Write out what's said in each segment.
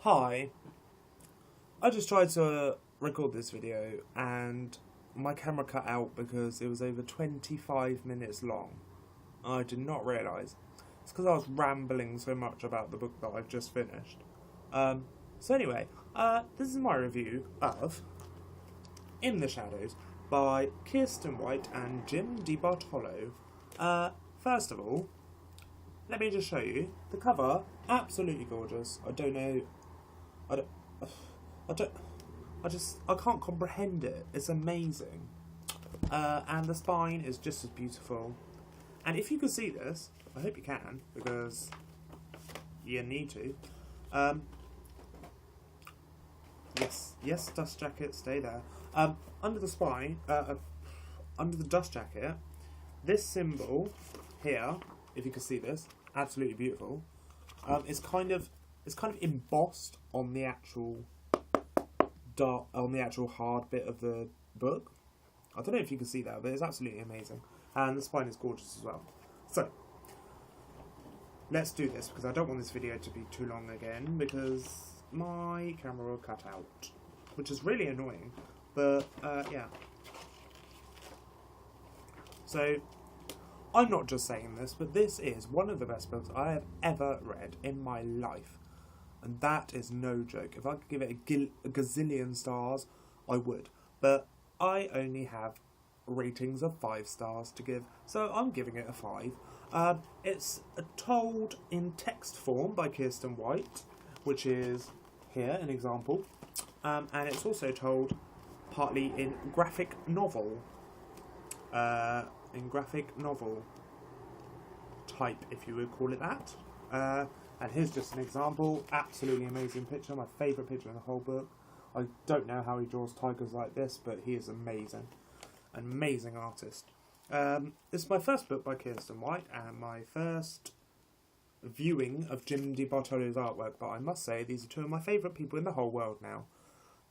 Hi, I just tried to record this video and my camera cut out because it was over 25 minutes long. I did not realise. It's because I was rambling so much about the book that I've just finished. So anyway, this is my review of In the Shadows by Kiersten White and Jim Bartolo. First of all, let me just show you the cover. Absolutely gorgeous. I can't comprehend it. It's amazing. And the spine is just as beautiful. And if you can see this, I hope you can, because you need to. Yes, dust jacket, stay there. Under the spine, under the dust jacket, this symbol here, if you can see this, absolutely beautiful. It's kind of embossed on the actual hard bit of the book. I don't know if you can see that, but it's absolutely amazing. And the spine is gorgeous as well. So, let's do this, because I don't want this video to be too long again, because my camera will cut out, which is really annoying, but yeah. So, I'm not just saying this, but this is one of the best books I have ever read in my life. And that is no joke. If I could give it a gazillion stars, I would. But I only have ratings of 5 stars to give, so I'm giving it a 5. It's told in text form by Kiersten White, which is here, an example. And it's also told partly in graphic novel. Type, if you would call it that. And here's just an example. Absolutely amazing picture. My favourite picture in the whole book. I don't know how he draws tigers like this, but he is amazing. An amazing artist. This is my first book by Kiersten White, and my first viewing of Jim Bartolo's artwork, but I must say these are two of my favourite people in the whole world now.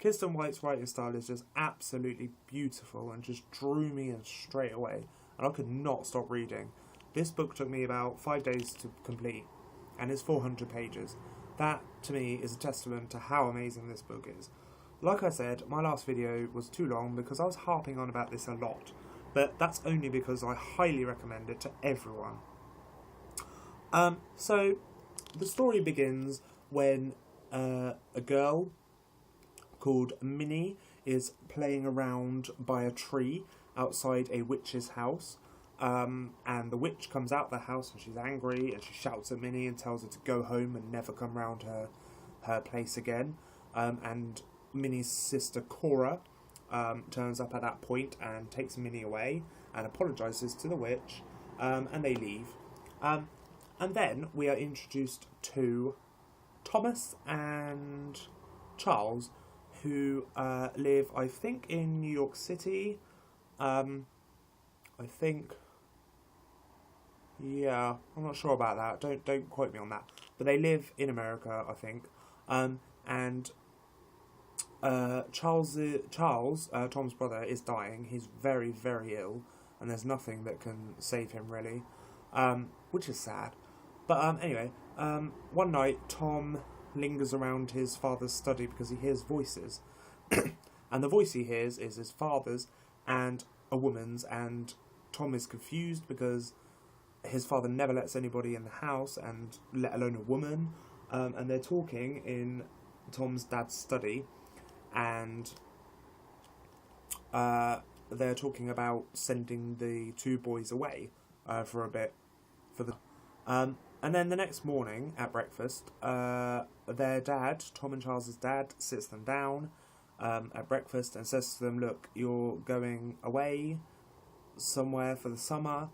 Kiersten White's writing style is just absolutely beautiful and just drew me in straight away, and I could not stop reading. This book took me about 5 days to complete, and it's 400 pages. That, to me, is a testament to how amazing this book is. Like I said, my last video was too long because I was harping on about this a lot, but that's only because I highly recommend it to everyone. So, the story begins when a girl called Minnie is playing around by a tree outside a witch's house. And the witch comes out the house and she's angry and she shouts at Minnie and tells her to go home and never come round her place again. And Minnie's sister Cora turns up at that point and takes Minnie away and apologises to the witch, and they leave. And then we are introduced to Thomas and Charles, who live, I think, in New York City. Yeah, I'm not sure about that. Don't quote me on that. But they live in America, I think. And Charles, Tom's brother, is dying. He's very, very ill, and there's nothing that can save him really, which is sad. But anyway, one night Tom lingers around his father's study because he hears voices, and the voice he hears is his father's and a woman's, and Tom is confused because his father never lets anybody in the house, and let alone a woman, and they're talking in Tom's dad's study, and they're talking about sending the two boys away for a bit, and then the next morning at breakfast, their dad, Tom and Charles's dad, sits them down at breakfast and says to them, "Look, you're going away somewhere for the summer.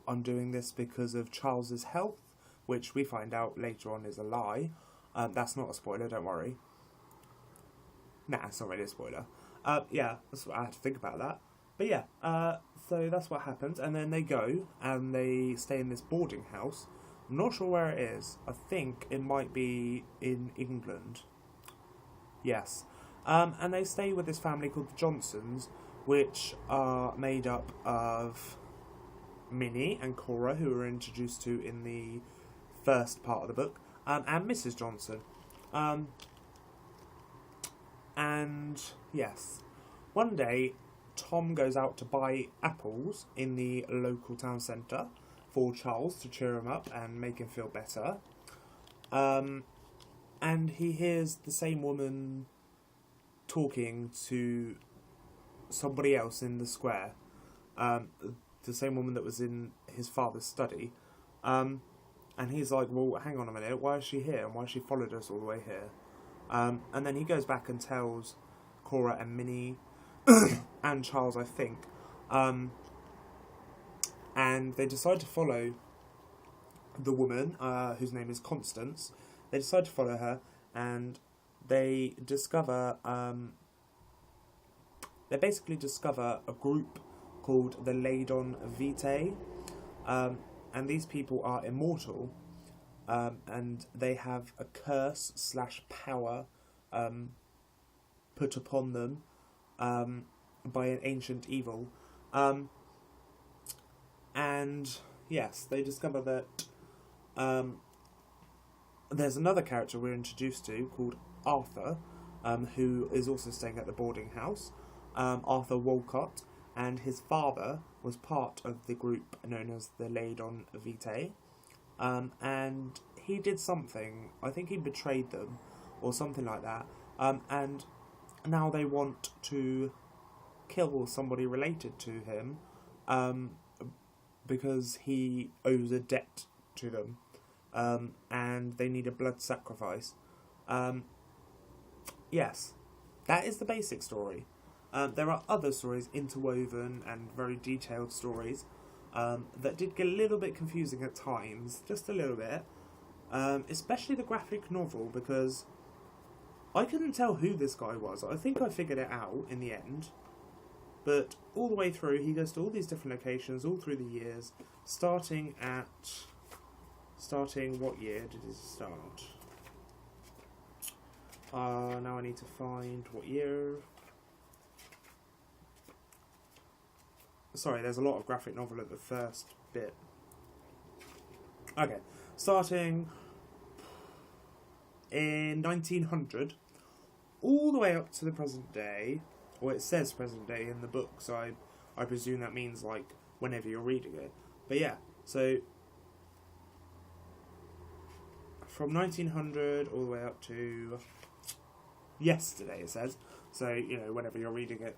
I'm doing this because of Charles's health," which we find out later on is a lie. That's not a spoiler, don't worry. Nah, it's not really a spoiler. Yeah, I had to think about that. But yeah, so that's what happens, and then they go, and they stay in this boarding house. I'm not sure where it is. I think it might be in England. Yes. And they stay with this family called the Johnsons, which are made up of Minnie and Cora, who were introduced to in the first part of the book, and Mrs. Johnson. And yes, one day Tom goes out to buy apples in the local town centre for Charles to cheer him up and make him feel better. And he hears the same woman talking to somebody else in the square. The same woman that was in his father's study. And he's like, well, hang on a minute, why is she here? And why has she followed us all the way here? And then he goes back and tells Cora and Minnie and Charles, I think. And they decide to follow the woman, whose name is Constance. They decide to follow her, and they discover... they basically discover a group called the Ladon Vitae. And these people are immortal, and they have a curse / power put upon them by an ancient evil. And yes, they discover that there's another character we're introduced to called Arthur, who is also staying at the boarding house, Arthur Wolcott, and his father was part of the group known as the Ladon Vitae, and he did something. I think he betrayed them, or something like that, and now they want to kill somebody related to him, because he owes a debt to them, and they need a blood sacrifice. Yes, that is the basic story. There are other stories interwoven and very detailed stories that did get a little bit confusing at times, just a little bit, especially the graphic novel, because I couldn't tell who this guy was. I think I figured it out in the end, but all the way through he goes to all these different locations all through the years, starting what year did it start? Now I need to find what year. Sorry, there's a lot of graphic novel at the first bit. Okay, starting in 1900, all the way up to the present day, or it says present day in the book, so I presume that means, like, whenever you're reading it. But yeah, so from 1900 all the way up to yesterday, it says, so, you know, whenever you're reading it.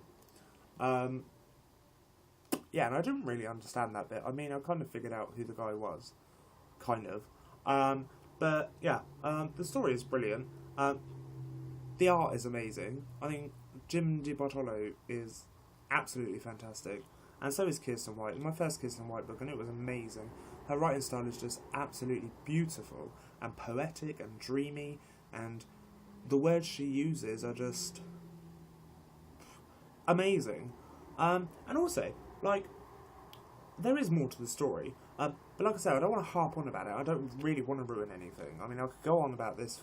Yeah, and I didn't really understand that bit. I mean, I kind of figured out who the guy was. Kind of. But, yeah, the story is brilliant. The art is amazing. I think Jim Di Bartolo is absolutely fantastic. And so is Kiersten White. My first Kiersten White book, and it was amazing. Her writing style is just absolutely beautiful and poetic and dreamy. And the words she uses are just amazing. And also... like, there is more to the story, but like I said, I don't want to harp on about it. I don't really want to ruin anything. I mean, I could go on about this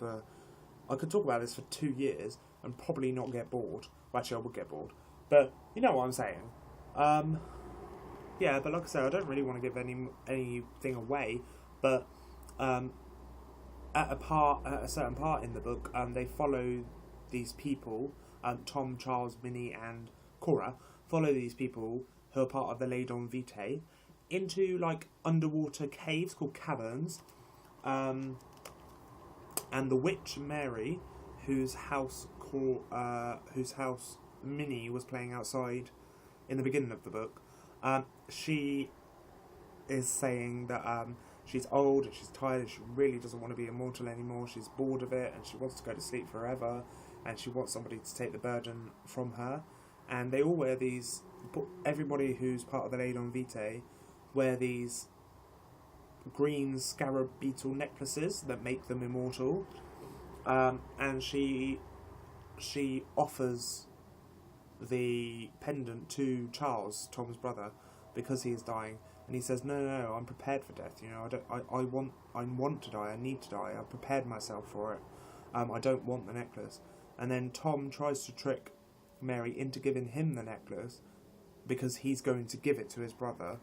I could talk about this for 2 years and probably not get bored. Well, actually, I would get bored, but you know what I'm saying. Yeah, but like I said, I don't really want to give anything away, but at a certain part in the book, they follow these people, Tom, Charles, Minnie, and Cora, follow these people who are part of the Ladon Vitae, into, like, underwater caves called caverns, and the witch Mary, whose house Minnie was playing outside in the beginning of the book, she is saying that she's old and she's tired and she really doesn't want to be immortal anymore. She's bored of it and she wants to go to sleep forever, and she wants somebody to take the burden from her. And they all wear these... everybody who's part of the Ladon Vitae wear these green scarab beetle necklaces that make them immortal, and she offers the pendant to Charles, Tom's brother, because he is dying, and he says, no, I'm prepared for death, you know, I want to die, I need to die, I've prepared myself for it, I don't want the necklace. And then Tom tries to trick Mary into giving him the necklace, because he's going to give it to his brother,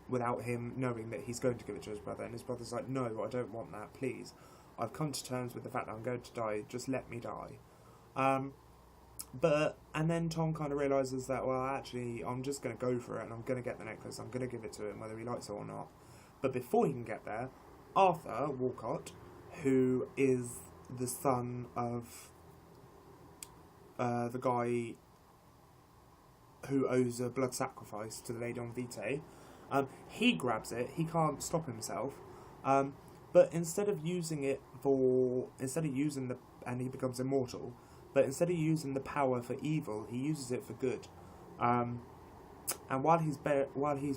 without him knowing that he's going to give it to his brother. And his brother's like, no, I don't want that, please. I've come to terms with the fact that I'm going to die. Just let me die. And then Tom kind of realises that, well, actually, I'm just going to go for it, and I'm going to get the necklace. I'm going to give it to him, whether he likes it or not. But before he can get there, Arthur Wolcott, who is the son of the guy who owes a blood sacrifice to the Ladon Vitae, he grabs it. He can't stop himself. But instead of using and he becomes immortal, but instead of using the power for evil, he uses it for good. And while he's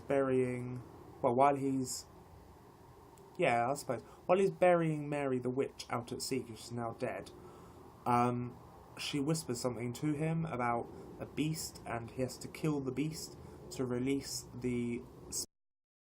burying Mary the witch out at sea, because she's now dead, she whispers something to him about a beast, and he has to kill the beast to release the